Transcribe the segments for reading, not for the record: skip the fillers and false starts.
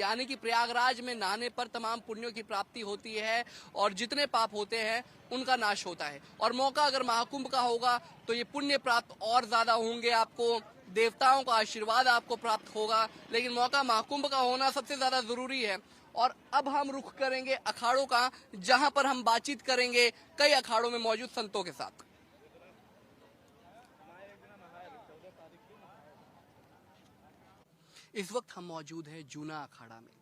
यानी कि प्रयागराज में नहाने पर तमाम पुण्यों की प्राप्ति होती है और जितने पाप होते हैं उनका नाश होता है। और मौका अगर महाकुंभ का होगा तो ये पुण्य प्राप्त और ज्यादा होंगे, आपको देवताओं का आशीर्वाद आपको प्राप्त होगा। लेकिन मौका महाकुंभ का होना सबसे ज्यादा जरूरी है। और अब हम रुख करेंगे अखाड़ों का, जहां पर हम बातचीत करेंगे कई अखाड़ों में मौजूद संतों के साथ। इस वक्त हम मौजूद हैं जूना अखाड़ा में।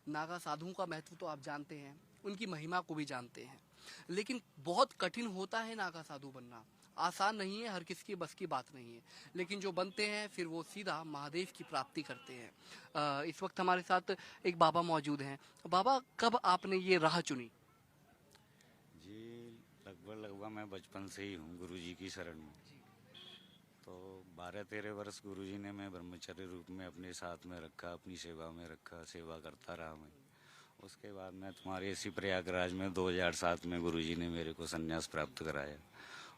नागा साधुओं का महत्व तो आप जानते हैं, उनकी महिमा को भी जानते हैं, लेकिन बहुत कठिन होता है नागा साधु बनना। आसान नहीं है, हर किसी की बस की बात नहीं है, लेकिन जो बनते हैं फिर वो सीधा महादेव की प्राप्ति करते हैं। इस वक्त हमारे साथ एक बाबा मौजूद हैं। बाबा, कब आपने ये राह चुनी? जी, लगभग मैं बचपन से ही हूँ गुरु जी की शरण में। तो 12-13 वर्ष गुरुजी ने मैं ब्रह्मचर्य रूप में अपने साथ में रखा, अपनी सेवा में रखा, सेवा करता रहा मैं। उसके बाद मैं तुम्हारे इसी प्रयागराज में 2007 में गुरुजी ने मेरे को संन्यास प्राप्त कराया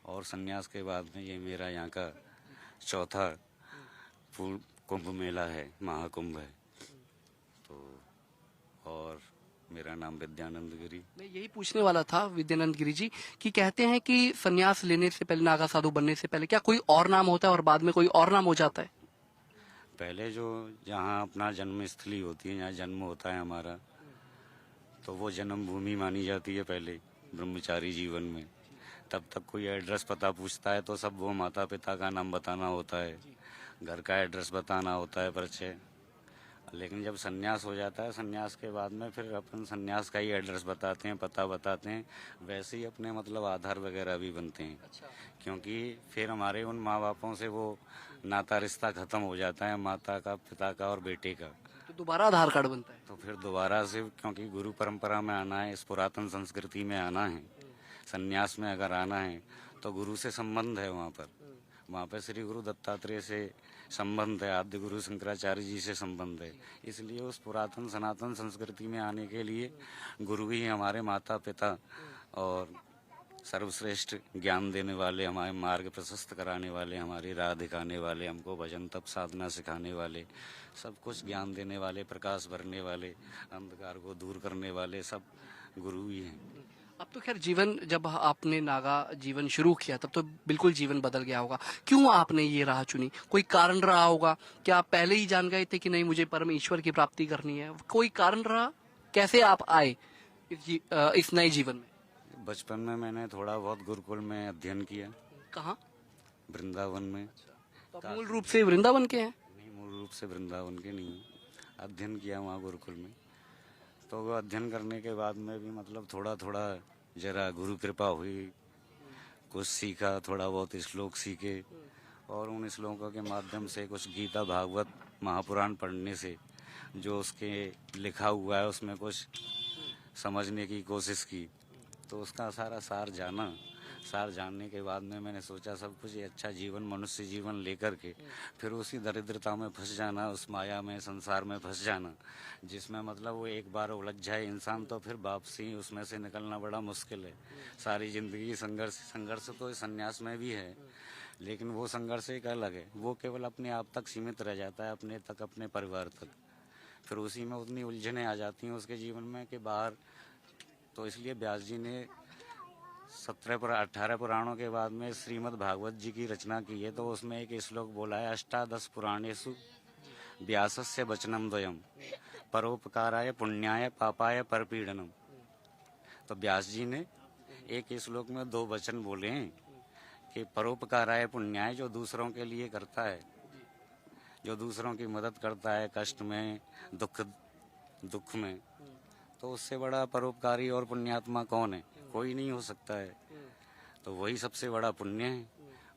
और संन्यास के बाद में ये मेरा यहाँ का चौथा कुंभ मेला है, महाकुंभ है। तो और मेरा नाम विद्यानंद गिरी। मैं यही पूछने वाला था विद्यानंद गिरी जी कि कहते हैं कि संन्यास लेने से पहले, नागा साधु बनने से पहले क्या कोई और नाम होता है और बाद में कोई और नाम हो जाता है? पहले जो जहाँ अपना जन्म स्थली होती है, जहाँ जन्म होता है हमारा, तो वो जन्म भूमि मानी जाती है पहले ब्रह्मचारी जीवन में। तब तक कोई एड्रेस पता पूछता है तो सब वो माता पिता का नाम बताना होता है, घर का एड्रेस बताना होता है, परिचय। लेकिन जब संन्यास हो जाता है, संन्यास के बाद में फिर अपन संन्यास का ही एड्रेस बताते हैं, पता बताते हैं। वैसे ही अपने मतलब आधार वगैरह भी बनते हैं। अच्छा। क्योंकि फिर हमारे उन माँ बापों से वो नाता रिश्ता खत्म हो जाता है, माता का, पिता का और बेटे का। तो दोबारा आधार कार्ड बनता है? तो फिर दोबारा से, क्योंकि गुरु परंपरा में आना है, इस पुरातन संस्कृति में आना है, संन्यास में अगर आना है तो गुरु से संबंध है वहाँ पर। वहाँ पे श्री गुरु दत्तात्रेय से संबंध है, आद्य गुरु शंकराचार्य जी से संबंध है। इसलिए उस पुरातन सनातन संस्कृति में आने के लिए गुरु ही हमारे माता पिता और सर्वश्रेष्ठ ज्ञान देने वाले, हमारे मार्ग प्रशस्त कराने वाले, हमारी राह दिखाने वाले, हमको भजन तप साधना सिखाने वाले, सब कुछ ज्ञान देने वाले, प्रकाश भरने वाले, अंधकार को दूर करने वाले, सब गुरु ही हैं। अब तो खैर जीवन, जब आपने नागा जीवन शुरू किया तब तो बिल्कुल जीवन बदल गया होगा। क्यों आपने ये राह चुनी? कोई कारण रहा होगा? क्या आप पहले ही जान गए थे कि नहीं मुझे परमेश्वर की प्राप्ति करनी है? कोई कारण रहा? कैसे आप आए इस नए जीवन में? बचपन में मैंने थोड़ा बहुत गुरुकुल में अध्ययन किया। कहाँ? वृंदावन में। तो आप मूल रूप से वृंदावन के हैं? नहीं, मूल रूप से वृंदावन के नहीं, अध्ययन किया वहाँ गुरुकुल में। तो वो अध्ययन करने के बाद में भी मतलब थोड़ा थोड़ा जरा गुरु कृपा हुई, कुछ सीखा, थोड़ा बहुत श्लोक सीखे और उन श्लोकों के माध्यम से कुछ गीता भागवत महापुराण पढ़ने से जो उसके लिखा हुआ है उसमें कुछ समझने की कोशिश की। तो उसका सारा सार जाना। सार जानने के बाद में मैंने सोचा सब कुछ ये अच्छा जीवन, मनुष्य जीवन लेकर के फिर उसी दरिद्रता में फंस जाना, उस माया में, संसार में फंस जाना, जिसमें मतलब वो एक बार उलझ जाए इंसान तो फिर वापसी उसमें से निकलना बड़ा मुश्किल है। सारी जिंदगी संघर्ष तो संन्यास में भी है, लेकिन वो संघर्ष एक अलग है। वो केवल अपने आप तक सीमित रह जाता है, अपने तक, अपने परिवार तक। फिर उसी में उतनी उलझने आ जाती हैं उसके जीवन में कि बाहर। तो इसलिए व्यास जी ने 18 पुराणों के बाद में श्रीमद् भागवत जी की रचना की है। तो उसमें एक श्लोक बोला है, 18 पुराणेषु व्यासस्य वचनम द्वयम परोपकाराय पुण्याय पापाय परपीडनम। तो व्यास जी ने एक श्लोक में 2 वचन बोले हैं कि परोपकाराय पुण्याय, जो दूसरों के लिए करता है, जो दूसरों की मदद करता है कष्ट में, दुख में, तो उससे बड़ा परोपकारी और पुण्यात्मा कौन है? कोई नहीं हो सकता है। तो वही सबसे बड़ा पुण्य है।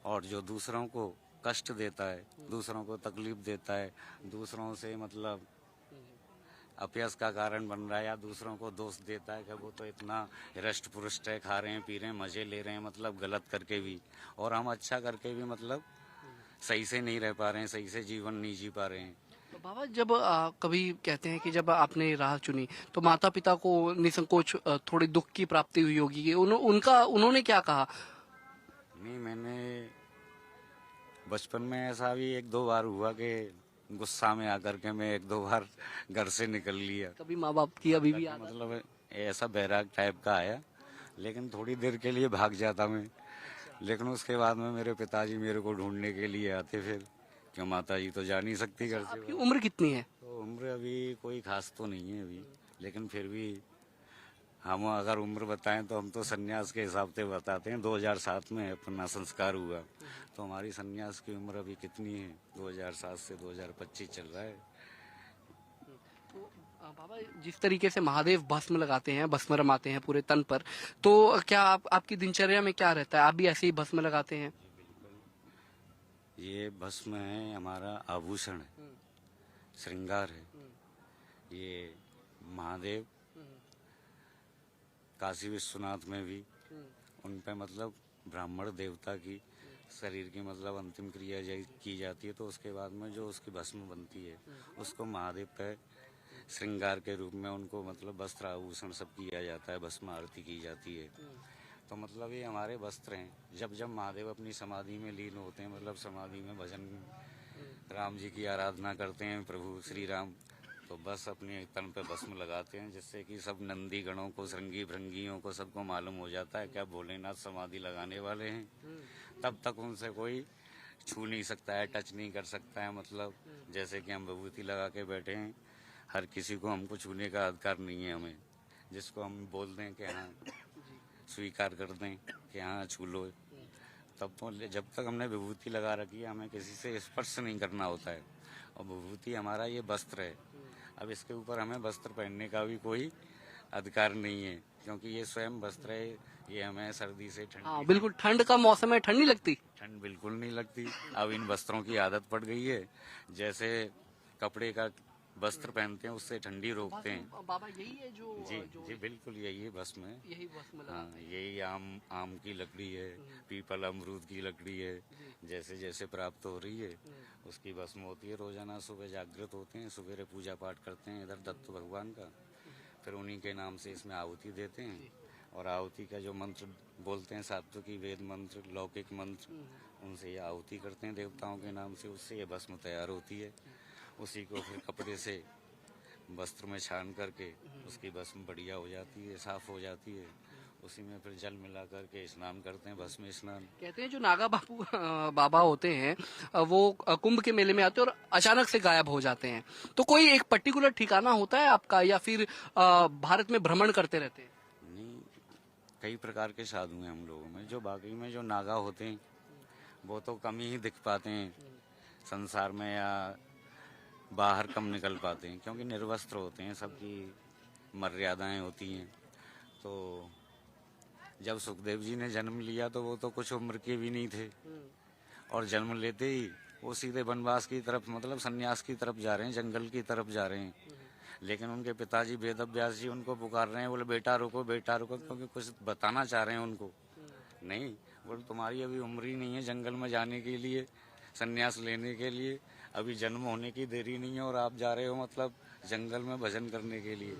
और जो दूसरों को कष्ट देता है, दूसरों को तकलीफ देता है, दूसरों से मतलब अपयश का कारण बन रहा है, या दूसरों को दोष देता है कि वो तो इतना हृष्ट पुष्ट है, खा रहे हैं, पी रहे हैं, मजे ले रहे हैं, मतलब गलत करके भी, और हम अच्छा करके भी मतलब सही से नहीं रह पा रहे हैं, सही से जीवन नहीं जी पा रहे हैं। तो बाबा, जब कभी कहते हैं कि जब आपने राह चुनी तो माता पिता को निसंकोच थोड़ी दुख की प्राप्ति हुई होगी कि उन्होंने क्या कहा? नहीं, मैंने बचपन में ऐसा भी 1-2 बार हुआ कि गुस्सा में आकर के मैं एक दो बार घर से निकल लिया। कभी माँ बाप की अभी भी याद मतलब ऐसा बैराग टाइप का आया, लेकिन थोड़ी देर के लिए भाग जाता मैं। लेकिन उसके बाद में मेरे पिताजी मेरे को ढूंढने के लिए आते फिर, क्यों माता जी तो जा नहीं सकती घर से। आपकी उम्र कितनी है? तो उम्र अभी कोई खास तो नहीं है अभी, लेकिन फिर भी हम अगर उम्र बताएं तो हम तो सन्यास के हिसाब से बताते हैं। 2007 में अपना संस्कार हुआ, तो हमारी सन्यास की उम्र अभी कितनी है? 2007 से 2025 चल रहा है। तो बाबा जिस तरीके से महादेव भस्म लगाते हैं, भस्म रमाते हैं पूरे तन पर, तो क्या आपकी दिनचर्या में क्या रहता है? आप भी ऐसे ही भस्म लगाते हैं? ये भस्म है हमारा आभूषण है, श्रृंगार है। ये महादेव काशी विश्वनाथ में भी उन पे मतलब ब्राह्मण देवता की शरीर की मतलब अंतिम क्रिया की जाती है, तो उसके बाद में जो उसकी भस्म बनती है उसको महादेव पे श्रृंगार के रूप में उनको मतलब वस्त्र आभूषण सब किया जाता है, भस्म आरती की जाती है। तो मतलब ये हमारे वस्त्र हैं। जब जब महादेव अपनी समाधि में लीन होते हैं, मतलब समाधि में भजन राम जी की आराधना करते हैं प्रभु श्री राम, तो बस अपने तन पे भस्म लगाते हैं, जिससे कि सब नंदी गणों को, श्रृंगी भृंगियों को सबको मालूम हो जाता है क्या भोलेनाथ समाधि लगाने वाले हैं। तब तक उनसे कोई छू नहीं सकता है, टच नहीं कर सकता है। मतलब जैसे कि हम विभूति लगा के बैठे हैं, हर किसी को हमको छूने का अधिकार नहीं है हमें। जिसको हम बोल दें कि हाँ स्वीकार कर दें कि हाँ छू लो, तब तो जब तक हमने विभूति लगा रखी है हमें किसी से स्पर्श नहीं करना होता है। और विभूति हमारा ये वस्त्र है। अब इसके ऊपर हमें वस्त्र पहनने का भी कोई अधिकार नहीं है, क्योंकि ये स्वयं वस्त्र है। ये हमें सर्दी से ठंड, हाँ बिल्कुल, ठंड का मौसम है, ठंड नहीं लगती? ठंड बिल्कुल नहीं लगती। अब इन वस्त्रों की आदत पड़ गई है। जैसे कपड़े का वस्त्र पहनते हैं उससे ठंडी रोकते हैं। बाबा यही है जो जी बिल्कुल यही है भस्म है। यही भस्म हाँ यही आम की लकड़ी है, पीपल अमरूद की लकड़ी है। जैसे जैसे प्राप्त हो रही है उसकी भस्म होती है। रोजाना सुबह जागृत होते हैं, सवेरे पूजा पाठ करते हैं इधर दत्त भगवान का, फिर उन्हीं के नाम से इसमें आहुति देते हैं। और आहुति का जो मंत्र बोलते हैं, सात्विकी वेद मंत्र, लौकिक मंत्र, उनसे ये आहुति करते हैं देवताओं के नाम से। उससे ये भस्म तैयार होती है। उसी को फिर कपड़े से वस्त्र में छान करके उसकी भस्म बढ़िया हो जाती है, साफ हो जाती है। उसी में फिर जल मिला करके स्नान करते हैं, भस्म स्नान। कहते हैं जो नागा बाबा होते हैं वो कुंभ के मेले में आते हैं और अचानक से गायब हो जाते हैं। तो कोई एक पर्टिकुलर ठिकाना होता है आपका, या फिर भारत में भ्रमण करते रहते हैं? नहीं, कई प्रकार के साधु हैं हम लोगों में। जो बाकी में जो नागा होते हैं वो तो कम ही दिख पाते हैं संसार में, या बाहर कम निकल पाते हैं, क्योंकि निर्वस्त्र होते हैं, सबकी मर्यादाएं होती हैं। तो जब सुखदेव जी ने जन्म लिया तो वो तो कुछ उम्र के भी नहीं थे, और जन्म लेते ही वो सीधे वनवास की तरफ, मतलब सन्यास की तरफ जा रहे हैं, जंगल की तरफ जा रहे हैं। लेकिन उनके पिताजी वेद व्यास जी उनको पुकार रहे हैं, बोले बेटा रुको बेटा रुको, क्योंकि कुछ बताना चाह रहे हैं उनको। नहीं, बोले तुम्हारी अभी उम्र ही नहीं है जंगल में जाने के लिए, सन्यास लेने के लिए। अभी जन्म होने की देरी नहीं है और आप जा रहे हो मतलब जंगल में भजन करने के लिए।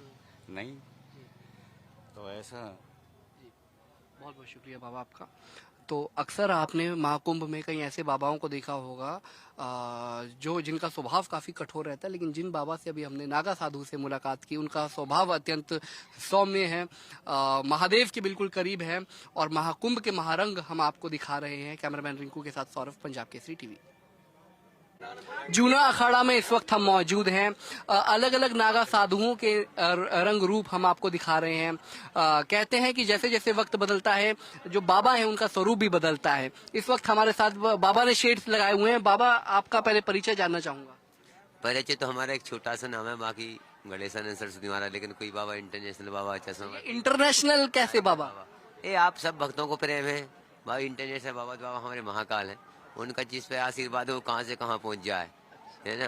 नहीं, तो ऐसा। बहुत बहुत शुक्रिया बाबा आपका। तो अक्सर आपने महाकुंभ में कई ऐसे बाबाओं को देखा होगा जो जिनका स्वभाव काफी कठोर रहता है, लेकिन जिन बाबा से अभी हमने नागा साधु से मुलाकात की उनका स्वभाव अत्यंत सौम्य है, महादेव के बिल्कुल करीब है। और महाकुंभ के महारंग हम आपको दिखा रहे हैं। कैमरामैन रिंकू के साथ सौरभ, पंजाब केसरी टीवी। जूना अखाड़ा में इस वक्त हम मौजूद हैं। अलग अलग नागा साधुओं के रंग रूप हम आपको दिखा रहे हैं। कहते हैं कि जैसे जैसे वक्त बदलता है जो बाबा है उनका स्वरूप भी बदलता है। इस वक्त हमारे साथ बाबा ने शेड्स लगाए हुए हैं। बाबा आपका पहले परिचय जानना चाहूंगा। परिचय तो हमारा एक छोटा सा नाम है, बाकी गणेशानंद सरस्वती महाराज, लेकिन कोई बाबा इंटरनेशनल बाबा चश्मा। इंटरनेशनल कैसे बाबा? ये आप सब भक्तों को प्रेम है भाई। इंटरनेशनल बाबा तो बाबा हमारे महाकाल है, उनका जिस पे आशीर्वाद है वो कहाँ से कहाँ पहुँच जाए, है ना।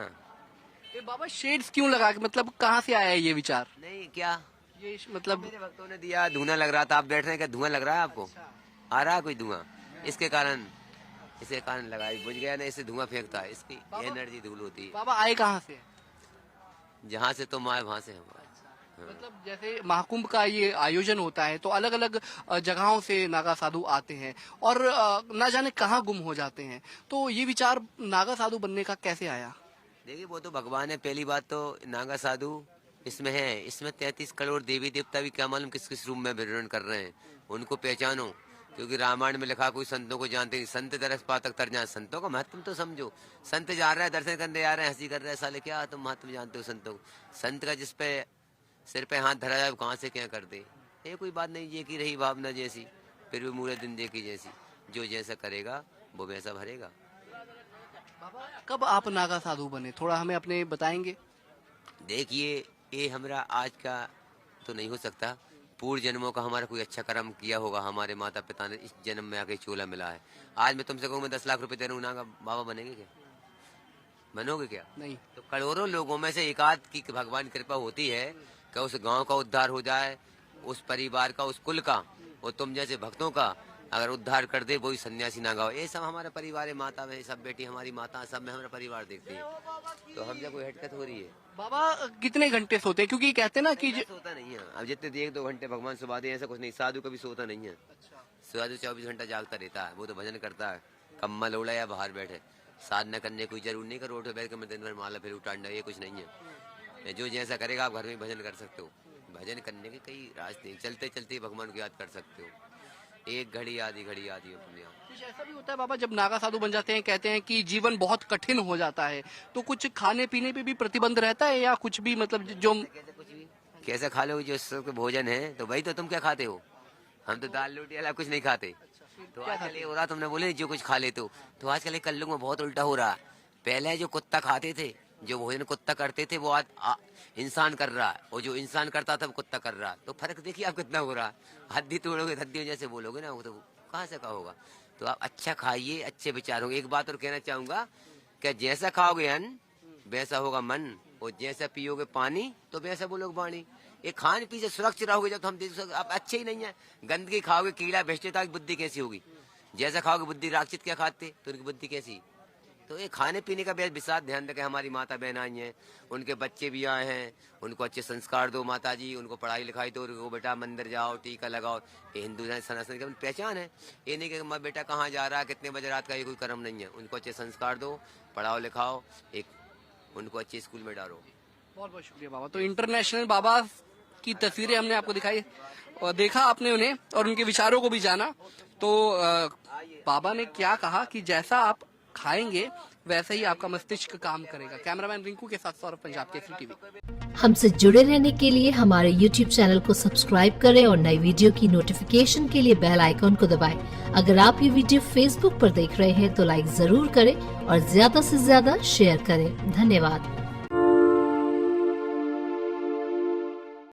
ये बाबा शेड्स क्यों लगा, मतलब कहाँ से आया है ये विचार? नहीं क्या, ये मतलब मेरे भक्तों ने दिया। धुआं लग रहा था, आप बैठ रहे हैं क्या, धुआं लग रहा है आपको? आ रहा है कोई धुआं? इसके कारण लगाई, बुझ गया ना, इससे धुआं फेंकता है, इसकी एनर्जी धूल होती है। बाबा आए कहाँ से? जहाँ से तुम आए वहाँ से हम। मतलब जैसे महाकुंभ का ये आयोजन होता है तो अलग अलग जगहों से नागा साधु आते हैं और ना जाने कहाँ गुम हो जाते हैं। तो ये विचार नागा साधु बनने का कैसे आया? देखिए वो तो भगवान है। पहली बात तो नागा साधु इसमें है, इसमें 33 करोड़ देवी देवता भी क्या मालूम किस किस रूप में विवरण कर रहे हैं, उनको पहचानो। क्योंकि रामायण में लिखा कोई संतों को जानते नहीं, संत दरस पातक तर जाए, संतों का महत्व तो समझो। संत जा रहा है दर्शन करने जा रहे हैं, हंसी कर रहे हैं, साले क्या तुम महत्व जानते हो संतों को? संत का जिस पे सिर पे हाथ धरा जाए कहाँ से क्या कर दे, ये कोई बात नहीं। ये की रही भावना जैसी, फिर भी मूरे दिन देखी जैसी, जो जैसा करेगा वो वैसा भरेगा। बाबा कब आप नागा साधु बने, थोड़ा हमें अपने बताएंगे? देखिए ये हमारा आज का तो नहीं हो सकता, पूर्व जन्मों का हमारा कोई अच्छा कर्म किया होगा, हमारे माता पिता ने इस जन्म में आके चोला मिला है। आज मैं तुमसे कहूँ मैं 10 लाख रुपए दे रहा हूँ, नागा बाबा बनेंगे क्या? बनोगे क्या? नहीं। तो करोड़ों लोगों में से एक आध की भगवान कृपा होती है कि उस गांव का उद्धार हो जाए, उस परिवार का, उस कुल का, और तुम जैसे भक्तों का अगर उद्धार कर दे, वही सन्यासी नागा हो। ये सब हमारा परिवार है, माता में सब बेटी हमारी माता, सब में हमारा परिवार देखते हैं, तो हम जब कोई हटकत हो रही है। बाबा कितने घंटे सोते हैं, क्योंकि कहते हैं ना कि सोता नहीं है, अब जितने 1-2 घंटे भगवान सुबह दे, ऐसा कुछ नहीं। साधु कभी सोता नहीं है, साधु 24 घंटा जागता रहता है। वो तो भजन करता है, कम्बल ओढ़ा या बाहर बैठे, साधना करने कोई जरूर नहीं, करो बैठ कर मैं दिन भर माला फिर उठाना, ये कुछ नहीं है। जो जैसा करेगा आप घर में भजन कर सकते हो, भजन करने के कई रास्ते हैं, चलते चलते भगवान को याद कर सकते हो। एक घड़ी आधी घड़ी आधी अपने आप। कुछ ऐसा भी होता है बाबा जब नागा साधु बन जाते हैं, कहते हैं कि जीवन बहुत कठिन हो जाता है, तो कुछ खाने पीने पे भी प्रतिबंध रहता है या कुछ भी, मतलब जो कैसे कुछ भी कैसे खा लो, जो सबके भोजन है तो वही तो तुम क्या खाते हो? हम तो दाल रोटी अलावा कुछ नहीं खाते। तो आजकल ये हो रहा, तुमने बोले जो कुछ खा लेते हो, तो आजकल कल लोगों में बहुत उल्टा हो रहा है। पहले जो कुत्ता खाते थे, जो भोजन कुत्ता करते थे, वो आज इंसान कर रहा है, और जो इंसान करता था वो कुत्ता कर रहा है। तो फर्क देखिए आप कितना हो रहा है। हड्डी तोड़ोगे हड्डियों जैसे बोलोगे ना, वो तो कहाँ से कहा होगा। तो आप अच्छा खाइए, अच्छे विचार होंगे। एक बात और कहना चाहूंगा कि जैसा खाओगे अन्न वैसा होगा मन, और जैसा पियोगे पानी तो वैसा बोलोगे वाणी। ये खान पी से सुरक्षित रहोगे जब, तो हम देख सकते आप अच्छे ही नहीं है। गंदगी खाओगे, कीड़ा भेजते तक बुद्धि कैसी होगी? जैसा खाओगे बुद्धि, राक्षित क्या खाते तो उनकी बुद्धि कैसी? तो ये खाने पीने का बेहद विशेष ध्यान रखें। हमारी माता बहन आई हैं, उनके बच्चे भी आए हैं, उनको अच्छे संस्कार दो माता जी, उनको पढ़ाई लिखाई दो, उनको बेटा मंदिर जाओ, टीका लगाओ। ये हिंदू सनातन की पहचान है। ये नहीं कि मैं बेटा कहाँ जा रहा है, कितने बजे रात का, ये कोई कर्म नहीं है। उनको अच्छे संस्कार दो, पढ़ाओ लिखाओ, एक उनको अच्छे स्कूल में डालो। बहुत बहुत शुक्रिया बाबा। तो इंटरनेशनल बाबा की तस्वीरें हमने आपको दिखाई और देखा आपने उन्हें और उनके विचारों को भी जाना। तो बाबा ने क्या कहा कि जैसा आप खाएंगे वैसे ही आपका मस्तिष्क काम करेगा। कैमरामैन रिंकू के साथ सौरभ, पंजाब केसरी टीवी। हमसे जुड़े रहने के लिए हमारे YouTube चैनल को सब्सक्राइब करें और नई वीडियो की नोटिफिकेशन के लिए बेल आइकॉन को दबाएं। अगर आप ये वीडियो Facebook पर देख रहे हैं तो लाइक जरूर करें और ज्यादा से ज्यादा शेयर करें। धन्यवाद।